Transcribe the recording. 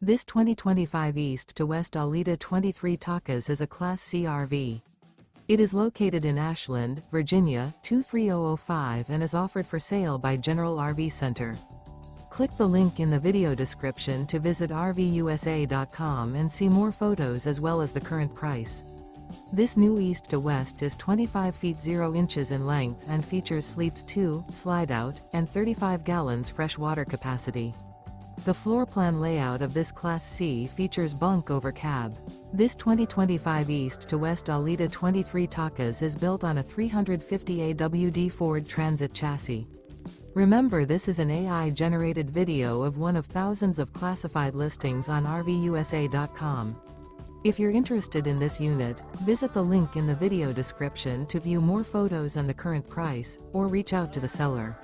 This 2025 East to West Alita 23 Takas is a Class C RV. It is located in Ashland, Virginia, 23005 and is offered for sale by General RV Center. Click the link in the video description to visit RVUSA.com and see more photos as well as the current price. This new East to West is 25 feet 0 inches in length and features sleeps 2, Slideout, and 35 gallons fresh water capacity. The floor plan layout of this Class C features Bunk Over Cab. This 2025 East to West Alita 23 Takas is built on a 350 AWD Ford Transit chassis. Remember, this is an AI-generated video of one of thousands of classified listings on RVUSA.com. If you're interested in this unit, visit the link in the video description to view more photos and the current price, or reach out to the seller.